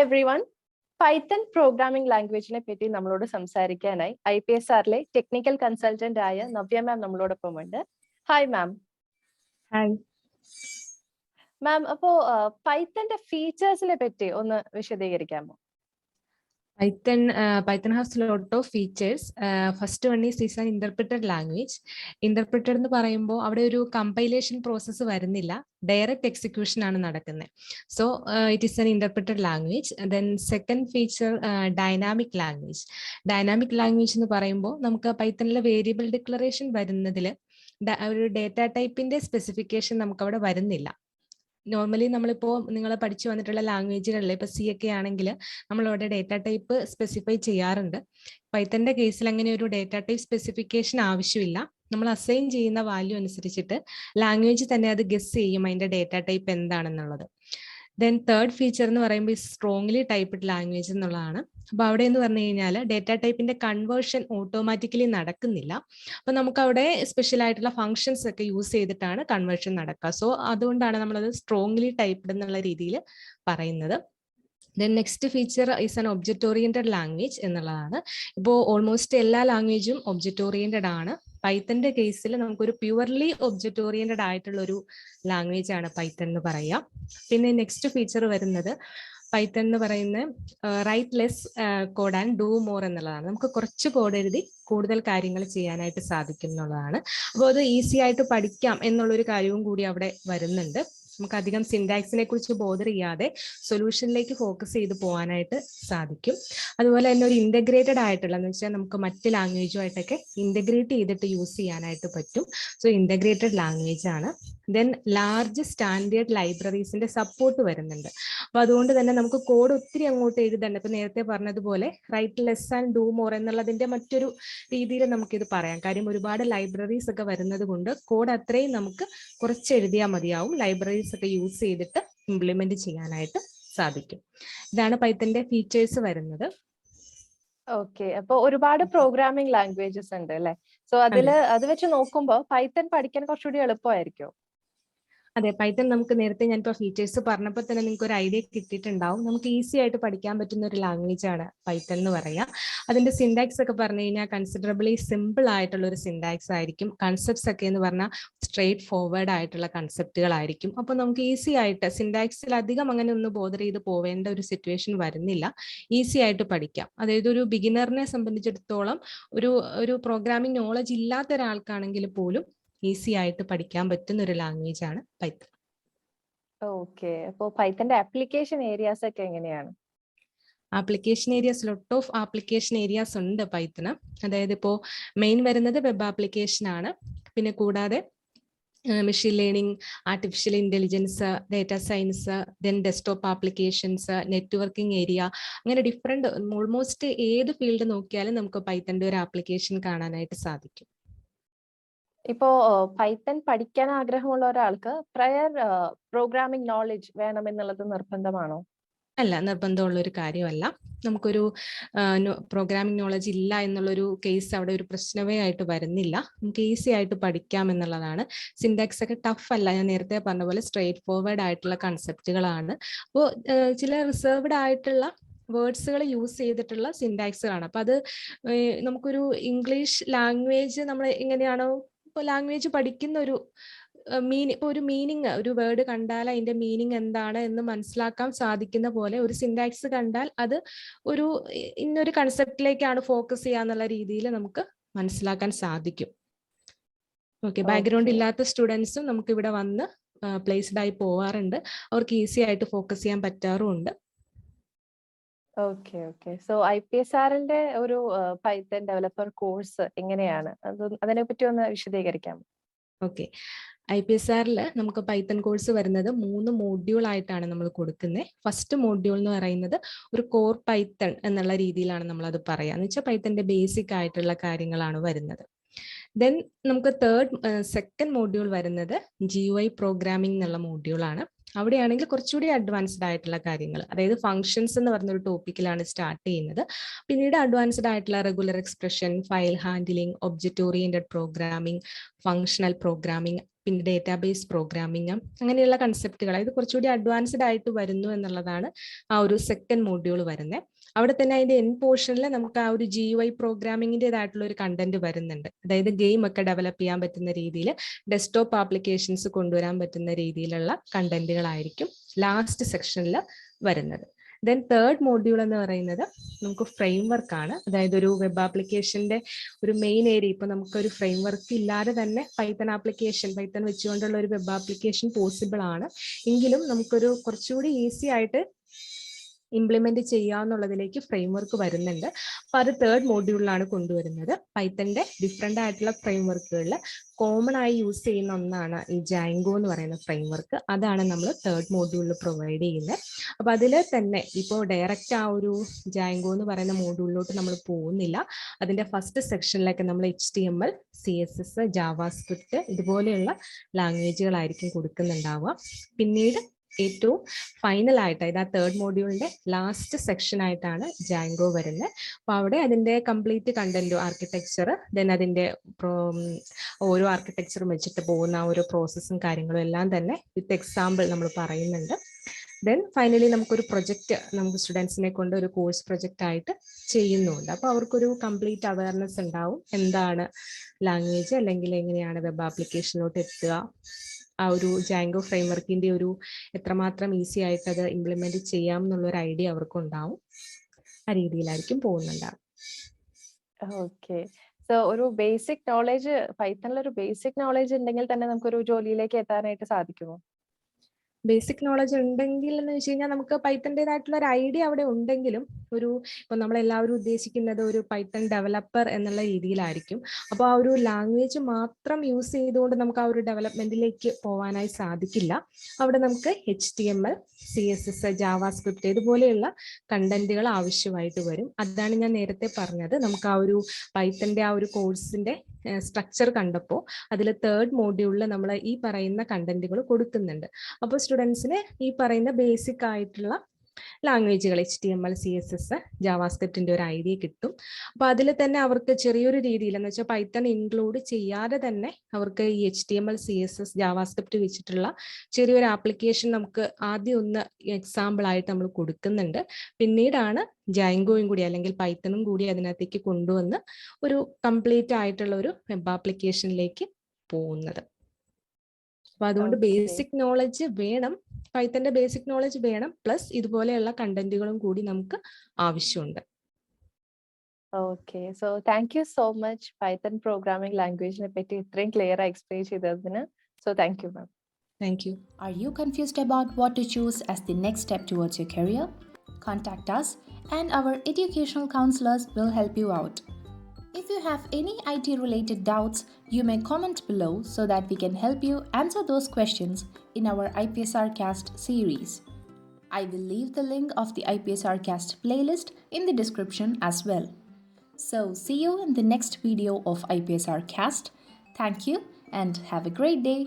Hi everyone. Python programming ലാംഗ്വേജിനെ പറ്റി നമ്മളോട് സംസാരിക്കാനായി IPSRലെ ടെക്നിക്കൽ കൺസൾട്ടന്റ് ആയ നവ്യ മാം നമ്മളോടൊപ്പം ഉണ്ട്. Hi ma'am. ഹായ് മാം, അപ്പോ പൈത്തന്റെ ഫീച്ചേഴ്സിനെ പറ്റി ഒന്ന് വിശദീകരിക്കാമോ? Python has a lot of features. First one is an interpreted language. Interpreted എന്ന് പറയുമ്പോൾ അവിടെ ഒരു കമ്പൈലേഷൻ പ്രോസസ്സ് വരുന്നില്ല, ഡയറക്റ്റ് എക്സിക്യൂഷൻ ആണ് നടക്കുന്നത്. So it is an interpreted language. Then second feature, dynamic language. Dynamic language എന്ന് പറയുമ്പോൾ നമുക്ക് പൈത്തണിലെ വേരിയബിൾ ഡിക്ലറേഷൻ വരുന്നതിൽ ഒരു ഡേറ്റ ടൈപ്പിന്റെ സ്പെസിഫിക്കേഷൻ നമുക്ക് അവിടെ വരുന്നില്ല. നോർമലി നമ്മളിപ്പോൾ നിങ്ങൾ പഠിച്ചു വന്നിട്ടുള്ള ലാംഗ്വേജുകളിൽ ഇപ്പോൾ C ഒക്കെ ആണെങ്കിൽ നമ്മളവിടെ ഡേറ്റ ടൈപ്പ് സ്പെസിഫൈ ചെയ്യാറുണ്ട്. പൈത്തന്റെ കേസിൽ അങ്ങനെ ഒരു ഡേറ്റ ടൈപ്പ് സ്പെസിഫിക്കേഷൻ ആവശ്യമില്ല. നമ്മൾ അസൈൻ ചെയ്യുന്ന വാല്യൂ അനുസരിച്ചിട്ട് ലാംഗ്വേജ് തന്നെ അത് ഗസ് ചെയ്യും അതിന്റെ ഡേറ്റ ടൈപ്പ് എന്താണെന്നുള്ളത്. ദെൻ തേർഡ് ഫീച്ചർ എന്ന് പറയുമ്പോൾ സ്ട്രോങ്ലി ടൈപ്പ്ഡ് ലാംഗ്വേജ് എന്നുള്ളതാണ്. അപ്പൊ അവിടെ എന്ന് പറഞ്ഞു കഴിഞ്ഞാൽ ഡേറ്റ ടൈപ്പിന്റെ കൺവേർഷൻ ഓട്ടോമാറ്റിക്കലി നടക്കുന്നില്ല. അപ്പൊ നമുക്ക് അവിടെ സ്പെഷ്യൽ ആയിട്ടുള്ള ഫങ്ഷൻസ് ഒക്കെ യൂസ് ചെയ്തിട്ടാണ് കൺവേർഷൻ നടക്കുക. സോ അതുകൊണ്ടാണ് നമ്മളത് സ്ട്രോങ്ലി ടൈപ്പ്ഡ് എന്നുള്ള രീതിയിൽ പറയുന്നത്. Then next feature is an object oriented language എന്നുള്ളതാണ്. ഇപ്പോൾ ഓൾമോസ്റ്റ് എല്ലാ ലാംഗ്വേജും ഒബ്ജക്റ്റ് ഓറിയന്റഡ് ആണ്. പൈത്തന്റെ കേസിൽ നമുക്കൊരു പ്യുവർലി ഒബ്ജക്റ്റ് ഓറിയന്റഡ് ആയിട്ടുള്ള ഒരു ലാംഗ്വേജ് ആണ് പൈത്തൺ എന്ന് പറയാം. പിന്നെ നെക്സ്റ്റ് ഫീച്ചർ വരുന്നത് പൈത്തൺ എന്ന് പറയുന്ന write less code and do more എന്നുള്ളതാണ്. നമുക്ക് കുറച്ച് കോഡ് എഴുതി കൂടുതൽ കാര്യങ്ങൾ ചെയ്യാനായിട്ട് സാധിക്കും എന്നുള്ളതാണ്. അപ്പോൾ അത് ഈസി ആയിട്ട് പഠിക്കാം എന്നുള്ളൊരു കാര്യവും കൂടി അവിടെ വരുന്നുണ്ട്. നമുക്ക് അധികം സിൻടാക്സിനെ കുറിച്ച് ബോധർ ചെയ്യാതെ സൊല്യൂഷനിലേക്ക് ഫോക്കസ് ചെയ്ത് പോകാനായിട്ട് സാധിക്കും. അതുപോലെ തന്നെ ഒരു ഇന്റഗ്രേറ്റഡ് ആയിട്ടുള്ള എന്ന് വെച്ചാൽ നമുക്ക് മറ്റ് ലാംഗ്വേജുമായിട്ടൊക്കെ ഇന്റഗ്രേറ്റ് ചെയ്തിട്ട് യൂസ് ചെയ്യാനായിട്ട് പറ്റും. സോ ഇന്റഗ്രേറ്റഡ് ലാംഗ്വേജ് ആണ്. ദെൻ ലാർജ് സ്റ്റാൻഡേർഡ് ലൈബ്രറീസിന്റെ സപ്പോർട്ട് വരുന്നുണ്ട്. അപ്പൊ അതുകൊണ്ട് തന്നെ നമുക്ക് കോഡ് ഒത്തിരി അങ്ങോട്ട് എഴുതണ്ട. ഇപ്പൊ നേരത്തെ പറഞ്ഞതുപോലെ write less and do more എന്നുള്ളതിന്റെ മറ്റൊരു രീതിയിൽ നമുക്കിത് പറയാം. കാര്യം ഒരുപാട് ലൈബ്രറീസ് ഒക്കെ വരുന്നത് കൊണ്ട് കോഡ് അത്രയും നമുക്ക് കുറച്ച് എഴുതിയാൽ മതിയാവും. ലൈബ്രറീസ് ഒക്കെ യൂസ് ചെയ്തിട്ട് ഇംപ്ലിമെന്റ് ചെയ്യാനായിട്ട് സാധിക്കും. ഇതാണ് പൈത്തന്റെ ഫീച്ചേഴ്സ് വരുന്നത്. ഓക്കെ, അപ്പൊ ഒരുപാട് പ്രോഗ്രാമിംഗ് ലാംഗ്വേജസ് ഉണ്ട് അല്ലെ? സോ അത് വെച്ച് നോക്കുമ്പോൾ പൈത്തൺ പഠിക്കാൻ കുറച്ചുകൂടി എളുപ്പമായിരിക്കും. അതെ, പൈത്തൺ നമുക്ക് നേരത്തെ ഞാനിപ്പോൾ ഫീച്ചേഴ്സ് പറഞ്ഞപ്പോൾ തന്നെ നിങ്ങൾക്ക് ഒരു ഐഡിയ കിട്ടിയിട്ടുണ്ടാവും. നമുക്ക് ഈസി ആയിട്ട് പഠിക്കാൻ പറ്റുന്ന ഒരു ലാംഗ്വേജ് ആണ് പൈത്തൺ എന്ന് പറയാം. അതിന്റെ സിൻടാക്സ് ഒക്കെ പറഞ്ഞു കഴിഞ്ഞാൽ കൺസിഡറബിളി സിമ്പിൾ ആയിട്ടുള്ള ഒരു സിൻടാക്സ് ആയിരിക്കും. കൺസെപ്റ്റ്സ് ഒക്കെ എന്ന് പറഞ്ഞാൽ സ്ട്രേറ്റ് ഫോർവേഡ് ആയിട്ടുള്ള കൺസെപ്റ്റുകളായിരിക്കും. അപ്പോൾ നമുക്ക് ഈസി ആയിട്ട് സിൻടാക്സിൽ അധികം അങ്ങനെ ഒന്ന് ബോധർ ചെയ്ത് പോവേണ്ട ഒരു സിറ്റുവേഷൻ വരുന്നില്ല. ഈസി ആയിട്ട് പഠിക്കാം. അതായത് ഒരു ബിഗിനറിനെ സംബന്ധിച്ചിടത്തോളം ഒരു പ്രോഗ്രാമിംഗ് നോളജ് ഇല്ലാത്ത ഒരാൾക്കാണെങ്കിൽ പോലും ഈസി ആയിട്ട് പഠിക്കാൻ പറ്റുന്ന ഒരു ലാംഗ്വേജ് ആണ് പൈത്തൺ. ഓക്കെ, അപ്പോൾ പൈത്തന്റെ ആപ്ലിക്കേഷൻ ഏരിയാസ് ഒക്കെ എങ്ങനെയാണ്? Application areas lot of application areas ഉണ്ട് പൈത്തണ്. അതായത് ഇപ്പോൾ മെയിൻ വരുന്നത് വെബ് ആപ്ലിക്കേഷൻ ആണ്. പിന്നെ കൂടാതെ machine learning, artificial intelligence, data science, then desktop applications, networking area, അങ്ങനെ ഡിഫറെന്റ് ഓൾമോസ്റ്റ് ഏത് ഫീൽഡ് നോക്കിയാലും നമുക്ക് പൈത്തന്റെ ഒരു ആപ്ലിക്കേഷൻ കാണാനായിട്ട് സാധിക്കും. ഇപ്പോ പൈത്തൺ പഠിക്കാൻ ആഗ്രഹമുള്ള ഒരാൾക്ക് പ്രയർ പ്രോഗ്രാമിംഗ് നോളജ് വേണമെന്നുള്ളത് നിർബന്ധമാണോ? അല്ല, നിർബന്ധമുള്ള ഒരു കാര്യമല്ല. നമുക്കൊരു പ്രോഗ്രാമിംഗ് നോളജ് ഇല്ല എന്നുള്ളൊരു കേസ് അവിടെ ഒരു പ്രശ്നമേ ആയിട്ട് വരുന്നില്ല. നമുക്ക് ഈസി ആയിട്ട് പഠിക്കാം എന്നുള്ളതാണ്. സിൻടാക്സ് ഒക്കെ ടഫ് അല്ല. ഞാൻ നേരത്തെ പറഞ്ഞ പോലെ സ്ട്രേറ്റ് ഫോർവേഡ് ആയിട്ടുള്ള കൺസെപ്റ്റുകളാണ്. അപ്പോൾ ചില റിസർവ്ഡ് ആയിട്ടുള്ള വേർഡ്സുകൾ യൂസ് ചെയ്തിട്ടുള്ള സിൻടാക്സുകളാണ്. അപ്പൊ അത് നമുക്കൊരു ഇംഗ്ലീഷ് ലാംഗ്വേജ് നമ്മൾ എങ്ങനെയാണോ ഇപ്പോൾ ലാംഗ്വേജ് പഠിക്കുന്ന ഒരു മീനിങ്, ഒരു വേർഡ് കണ്ടാൽ അതിന്റെ മീനിങ് എന്താണ് എന്ന് മനസ്സിലാക്കാൻ സാധിക്കുന്ന പോലെ ഒരു സിൻടാക്സ് കണ്ടാൽ അത് ഇന്നൊരു കൺസെപ്റ്റിലേക്കാണ് ഫോക്കസ് ചെയ്യാന്നുള്ള രീതിയിൽ നമുക്ക് മനസ്സിലാക്കാൻ സാധിക്കും. ഓക്കെ, ബാക്ക്ഗ്രൗണ്ട് ഇല്ലാത്ത സ്റ്റുഡൻസും നമുക്ക് ഇവിടെ വന്ന് പ്ലേസ്ഡ് ആയി പോവാറുണ്ട്. അവർക്ക് ഈസി ആയിട്ട് ഫോക്കസ് ചെയ്യാൻ പറ്റാറുമുണ്ട്. ഓക്കെ. സോ IPSRന്റെ ഒരു പൈത്തൺ ഡെവലപ്പർ കോഴ്സ് എങ്ങനെയാണ്? അതിനെ പറ്റി ഒന്ന് വിശദീകരിക്കാമോ? ഓക്കെ, IPSRൽ നമുക്ക് പൈത്തൺ കോഴ്സ് വരുന്നത് 3 മോഡ്യൂൾ ആയിട്ടാണ് നമ്മൾ കൊടുക്കുന്നത്. ഫസ്റ്റ് മോഡ്യൂൾ എന്ന് പറയുന്നത് ഒരു കോർ പൈത്തൺ എന്നുള്ള രീതിയിലാണ് നമ്മൾ അത് പറയാ. എന്ന് വെച്ചാൽ പൈത്തന്റെ ബേസിക് ആയിട്ടുള്ള കാര്യങ്ങളാണ് വരുന്നത്. ദെൻ നമുക്ക് സെക്കൻഡ് മോഡ്യൂൾ വരുന്നത് GUI പ്രോഗ്രാമിംഗ് എന്നുള്ള മോഡ്യൂളാണ്. അവിടെയാണെങ്കിൽ കുറച്ചുകൂടി അഡ്വാൻസ്ഡ് ആയിട്ടുള്ള കാര്യങ്ങൾ, അതായത് ഫങ്ഷൻസ് എന്ന് പറഞ്ഞൊരു ടോപ്പിക്കിലാണ് സ്റ്റാർട്ട് ചെയ്യുന്നത്. പിന്നീട് അഡ്വാൻസ്ഡ് ആയിട്ടുള്ള regular expression, file handling, object oriented programming, functional programming, പിന്നെ ഡേറ്റാബേസ് പ്രോഗ്രാമിംഗ്, അങ്ങനെയുള്ള കൺസെപ്റ്റുകൾ, അതായത് കുറച്ചുകൂടി അഡ്വാൻസ്ഡ് ആയിട്ട് വരുന്നു എന്നുള്ളതാണ് ആ ഒരു സെക്കൻഡ് മോഡ്യൂൾ വരുന്നത്. അവിടെ തന്നെ അതിന്റെ എൻ പോർഷനിൽ നമുക്ക് ആ ഒരു GUI പ്രോഗ്രാമിംഗിൻ്റെതായിട്ടുള്ള ഒരു കണ്ടന്റ് വരുന്നുണ്ട്. അതായത് ഗെയിം ഒക്കെ ഡെവലപ്പ് ചെയ്യാൻ പറ്റുന്ന രീതിയിൽ ഡെസ്ക്ടോപ്പ് ആപ്ലിക്കേഷൻസ് കൊണ്ടുവരാൻ പറ്റുന്ന രീതിയിലുള്ള കണ്ടന്റുകളായിരിക്കും ലാസ്റ്റ് സെക്ഷനിൽ വരുന്നത്. ദെൻ തേർഡ് മോഡ്യൂൾ എന്ന് പറയുന്നത് നമുക്ക് ഫ്രെയിം വർക്ക് ആണ്. അതായത് ഒരു വെബ് ആപ്ലിക്കേഷന്റെ ഒരു മെയിൻ ഏരിയ, ഇപ്പൊ നമുക്കൊരു ഫ്രെയിം വർക്ക് ഇല്ലാതെ തന്നെ പൈത്തൺ വെച്ചുകൊണ്ടുള്ള ഒരു വെബ് ആപ്ലിക്കേഷൻ പോസിബിൾ ആണ്. എങ്കിലും നമുക്കൊരു കുറച്ചുകൂടി ഈസി ആയിട്ട് ഇംപ്ലിമെന്റ് ചെയ്യാന്നുള്ളതിലേക്ക് ഫ്രെയിം വർക്ക് വരുന്നുണ്ട്. അപ്പൊ അത് തേർഡ് മോഡ്യൂളിലാണ് കൊണ്ടുവരുന്നത്. പൈത്തന്റെ ഡിഫറെന്റ് ആയിട്ടുള്ള ഫ്രെയിം വർക്കുകളിൽ കോമൺ ആയി യൂസ് ചെയ്യുന്ന ഒന്നാണ് ഈ ജാങ്കോ എന്ന് പറയുന്ന ഫ്രെയിം വർക്ക്. അതാണ് നമ്മൾ തേർഡ് മോഡ്യൂളിൽ പ്രൊവൈഡ് ചെയ്യുന്നത്. അപ്പൊ അതിൽ തന്നെ ഇപ്പോൾ ഡയറക്റ്റ് ആ ഒരു ജാങ്കോ എന്ന് പറയുന്ന മോഡ്യൂളിലോട്ട് നമ്മൾ പോകുന്നില്ല. അതിന്റെ ഫസ്റ്റ് സെക്ഷനിലേക്ക് നമ്മൾ HTML, CSS, ജാവാസ്ക്രിപ്റ്റ് ഇതുപോലെയുള്ള ലാംഗ്വേജുകളായിരിക്കും കൊടുക്കുന്നുണ്ടാവുക. പിന്നീട് ഏറ്റവും ഫൈനൽ ആയിട്ട്, അതായത് ആ തേർഡ് മോഡ്യൂളിന്റെ ലാസ്റ്റ് സെക്ഷൻ ആയിട്ടാണ് ജാങ്കോ വരുന്നത്. അപ്പൊ അവിടെ അതിന്റെ കംപ്ലീറ്റ് കണ്ടന്റ്, ആർക്കിടെക്ചർ, ദെൻ അതിന്റെ ഓരോ ആർക്കിടെക്ചറും വെച്ചിട്ട് പോകുന്ന ഓരോ പ്രോസസ്സും കാര്യങ്ങളും എല്ലാം തന്നെ വിത്ത് എക്സാമ്പിൾ നമ്മൾ പറയുന്നുണ്ട്. ദെൻ ഫൈനലി നമുക്കൊരു പ്രൊജക്റ്റ് നമുക്ക് സ്റ്റുഡൻസിനെ കൊണ്ട് ഒരു കോഴ്സ് പ്രൊജക്റ്റ് ആയിട്ട് ചെയ്യുന്നുണ്ട്. അപ്പോൾ അവർക്കൊരു കംപ്ലീറ്റ് അവയർനെസ് ഉണ്ടാവും, എന്താണ് ലാംഗ്വേജ്, അല്ലെങ്കിൽ എങ്ങനെയാണ് വെബ് ആപ്ലിക്കേഷനിലോട്ട് എത്തുക, ആ ഒരു ജാങ്കോ ഫ്രെയിം വർക്കിന്റെ ഒരു എത്രമാത്രം ഈസി ആയിട്ട് അത് ഇംപ്ലിമെന്റ് ചെയ്യാം എന്നുള്ളൊരു ഐഡിയ അവർക്കുണ്ടാവും. ആ രീതിയിലായിരിക്കും പോകുന്നുണ്ടാവും. ഓക്കെ. സോ ഒരു ബേസിക് നോളേജ്, പൈത്തണിൽ ഒരു ബേസിക് നോളേജ് ഉണ്ടെങ്കിൽ തന്നെ നമുക്കൊരു ജോലിയിലേക്ക് എത്താനായിട്ട് സാധിക്കുമോ? ബേസിക് നോളജ് ഉണ്ടെങ്കിൽ എന്ന് വെച്ച് കഴിഞ്ഞാൽ നമുക്ക് പൈത്തൻ്റെതായിട്ടുള്ള ഒരു ഐഡിയ അവിടെ ഉണ്ടെങ്കിലും ഇപ്പൊ നമ്മളെല്ലാവരും ഉദ്ദേശിക്കുന്നത് ഒരു പൈത്തൺ ഡെവലപ്പർ എന്നുള്ള രീതിയിലായിരിക്കും. അപ്പോൾ ആ ഒരു ലാംഗ്വേജ് മാത്രം യൂസ് ചെയ്തുകൊണ്ട് നമുക്ക് ആ ഒരു ഡെവലപ്മെന്റിലേക്ക് പോകാനായി സാധിക്കില്ല. അവിടെ നമുക്ക് HTML, CSS, ജാവാസ്ക്രിപ്റ്റ് ഇതുപോലെയുള്ള കണ്ടന്റുകൾ ആവശ്യമായിട്ട് വരും. അതാണ് ഞാൻ നേരത്തെ പറഞ്ഞത്, നമുക്ക് ആ ഒരു പൈത്തന്റെ ആ ഒരു കോഴ്സിന്റെ സ്ട്രക്ചർ കണ്ടപ്പോൾ അതിൽ തേർഡ് മോഡ്യൂളിൽ നമ്മൾ ഈ പറയുന്ന കണ്ടന്റുകൾ കൊടുക്കുന്നുണ്ട്. അപ്പോൾ സ്റ്റുഡൻസിന് ഈ പറയുന്ന ബേസിക് ആയിട്ടുള്ള ലാംഗ്വേജുകൾ HTML, CSS, ജാവാസ്ക്രിപ്റ്റിന്റെ ഒരു ഐഡിയ കിട്ടും. അപ്പൊ അതിൽ തന്നെ അവർക്ക് ചെറിയൊരു രീതിയിൽ എന്ന് വെച്ചാൽ പൈത്തൺ ഇൻക്ലൂഡ് ചെയ്യാതെ തന്നെ അവർക്ക് ഈ HTML, CSS, ജാവാസ്ക്രിപ്റ്റ് വെച്ചിട്ടുള്ള ചെറിയൊരു ആപ്ലിക്കേഷൻ നമുക്ക് ആദ്യം ഒന്ന് എക്സാമ്പിൾ ആയിട്ട് നമ്മൾ കൊടുക്കുന്നുണ്ട്. പിന്നീടാണ് ജാങ്കോയും കൂടി അല്ലെങ്കിൽ പൈത്തണും കൂടി അതിനകത്തേക്ക് കൊണ്ടുവന്ന് ഒരു കംപ്ലീറ്റ് ആയിട്ടുള്ള ഒരു വെബ് ആപ്ലിക്കേഷനിലേക്ക് പോകുന്നത്. അപ്പൊ അതുകൊണ്ട് ബേസിക് നോളജ് വേണം, പൈത്തന്റെ ബേസിക് നോളജ് വേണം, പ്ലസ് ഇതുപോലെയുള്ള കണ്ടന്റുകളും കൂടി നമുക്ക് ആവശ്യമുണ്ട്. Okay. So thank you so much Python programming ലാംഗ്വേജിനെ പറ്റി ഇത്രയും ക്ലിയർ ആയി എക്സ്പ്ലെയിൻ ചെയ്തതിന്. So thank you ma'am. Thank you. Are you confused about what to choose as the next step towards your career? Contact us and our educational counselors will help you out. If you have any IT-related doubts, you may comment below so that we can help you answer those questions in our IPSR Cast series. I will leave the link of the IPSR Cast playlist in the description as well. So, see you in the next video of IPSR Cast. Thank you and have a great day.